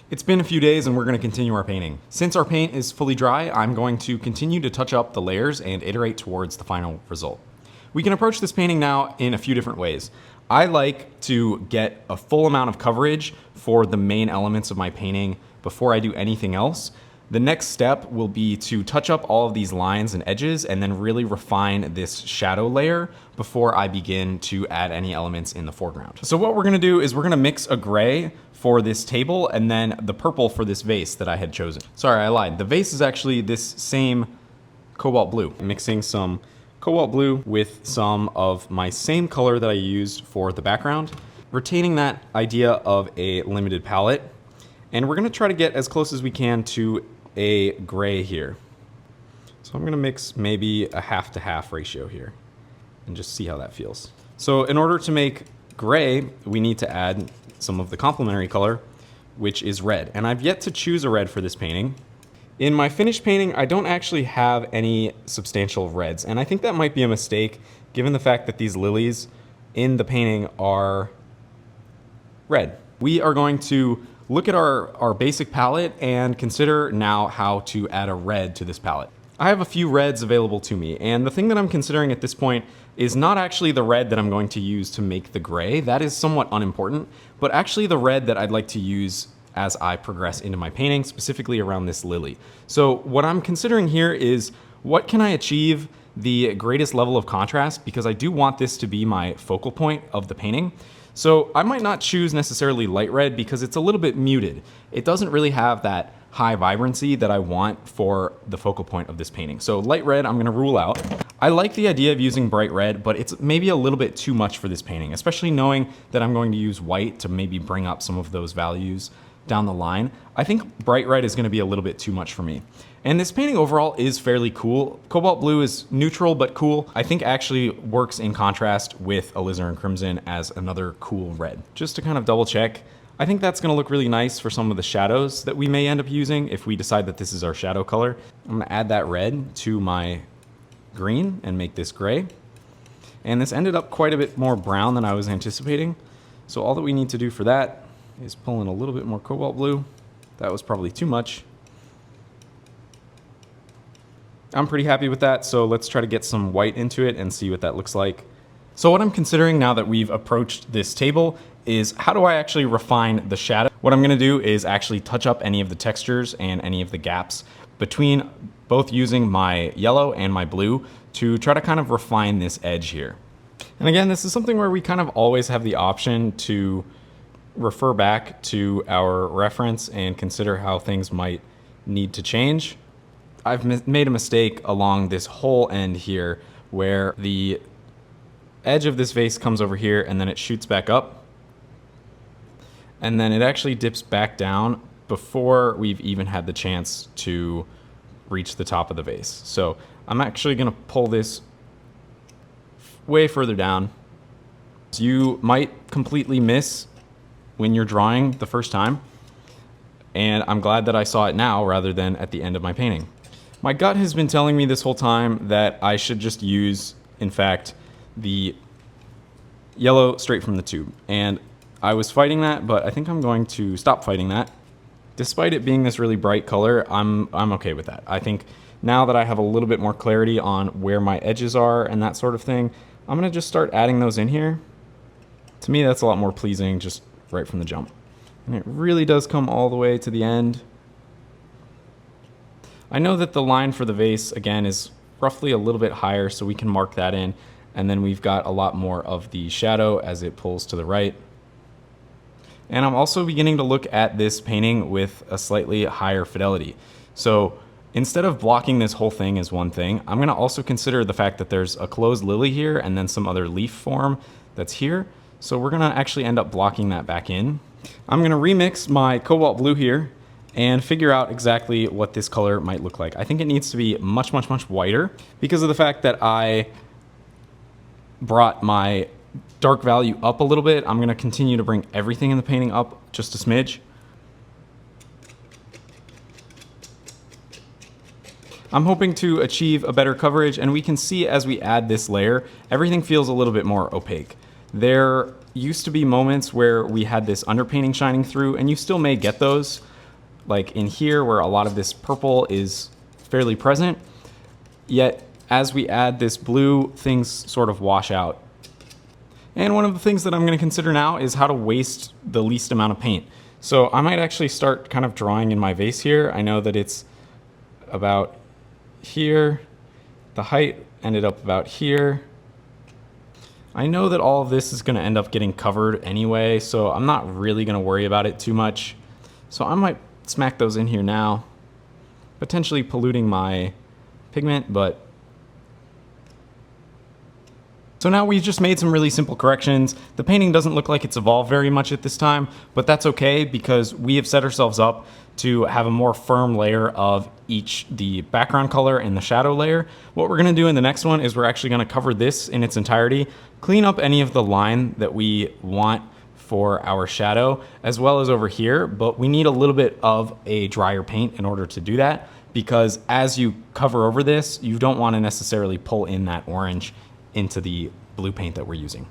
It's been a few days and we're going to continue our painting. Since our paint is fully dry, I'm going to continue to touch up the layers and iterate towards the final result. We can approach this painting now in a few different ways. I like to get a full amount of coverage for the main elements of my painting before I do anything else. The next step will be to touch up all of these lines and edges and then really refine this shadow layer before I begin to add any elements in the foreground. So what we're gonna do is we're gonna mix a gray for this table and then the purple for this vase that I had chosen. Sorry, I lied. The vase is actually this same cobalt blue. I'm mixing some cobalt blue with some of my same color that I used for the background, retaining that idea of a limited palette. And we're gonna try to get as close as we can to a gray here. So I'm gonna mix maybe a half to half ratio here and just see how that feels. So in order to make gray, we need to add some of the complementary color, which is red. And I've yet to choose a red for this painting. In my finished painting, I don't actually have any substantial reds. And I think that might be a mistake given the fact that these lilies in the painting are red. We are going to look at our basic palette and consider now how to add a red to this palette. I have a few reds available to me, and the thing that I'm considering at this point is not actually the red that I'm going to use to make the gray. That is somewhat unimportant, but actually the red that I'd like to use as I progress into my painting, specifically around this lily. So what I'm considering here is what can I achieve the greatest level of contrast, because I do want this to be my focal point of the painting. So I might not choose necessarily light red because it's a little bit muted. It doesn't really have that high vibrancy that I want for the focal point of this painting. So light red, I'm gonna rule out. I like the idea of using bright red, but it's maybe a little bit too much for this painting, especially knowing that I'm going to use white to maybe bring up some of those values down the line. I think bright red is gonna be a little bit too much for me. And this painting overall is fairly cool. Cobalt blue is neutral but cool. I think actually works in contrast with alizarin crimson as another cool red. Just to kind of double check, I think that's gonna look really nice for some of the shadows that we may end up using if we decide that this is our shadow color. I'm gonna add that red to my green and make this gray. And this ended up quite a bit more brown than I was anticipating. So all that we need to do for that is pull in a little bit more cobalt blue. That was probably too much. I'm pretty happy with that, so let's try to get some white into it and see what that looks like. So what I'm considering now that we've approached this table is how do I actually refine the shadow? What I'm gonna do is actually touch up any of the textures and any of the gaps between both using my yellow and my blue to try to kind of refine this edge here. And again, this is something where we kind of always have the option to refer back to our reference and consider how things might need to change. I've made a mistake along this whole end here where the edge of this vase comes over here and then it shoots back up. And then it actually dips back down before we've even had the chance to reach the top of the vase. So I'm actually gonna pull this way further down. So you might completely miss when you're drawing the first time. And I'm glad that I saw it now rather than at the end of my painting. My gut has been telling me this whole time that I should just use, in fact, the yellow straight from the tube. And I was fighting that, but I think I'm going to stop fighting that. Despite it being this really bright color, I'm okay with that. I think now that I have a little bit more clarity on where my edges are and that sort of thing, I'm gonna just start adding those in here. To me, that's a lot more pleasing just right from the jump. And it really does come all the way to the end. I know that the line for the vase, again, is roughly a little bit higher, so we can mark that in. And then we've got a lot more of the shadow as it pulls to the right. And I'm also beginning to look at this painting with a slightly higher fidelity. So instead of blocking this whole thing as one thing, I'm gonna also consider the fact that there's a closed lily here and then some other leaf form that's here. So we're gonna actually end up blocking that back in. I'm gonna remix my cobalt blue here and figure out exactly what this color might look like. I think it needs to be much, much, much whiter because of the fact that I brought my dark value up a little bit. I'm gonna continue to bring everything in the painting up just a smidge. I'm hoping to achieve a better coverage, and we can see as we add this layer, everything feels a little bit more opaque. There used to be moments where we had this underpainting shining through, and you still may get those, like in here where a lot of this purple is fairly present. Yet as we add this blue, things sort of wash out. And one of the things that I'm going to consider now is how to waste the least amount of paint. So I might actually start kind of drawing in my vase here. I know that it's about here. The height ended up about here. I know that all of this is going to end up getting covered anyway, so I'm not really going to worry about it too much. So I might smack those in here now, potentially polluting my pigment, but so now we've just made some really simple corrections. The painting doesn't look like it's evolved very much at this time, but that's okay because we have set ourselves up to have a more firm layer of each, the background color and the shadow layer. What we're gonna do in the next one is we're actually gonna cover this in its entirety, clean up any of the line that we want for our shadow, as well as over here, but we need a little bit of a drier paint in order to do that, because as you cover over this, you don't wanna necessarily pull in that orange into the blue paint that we're using.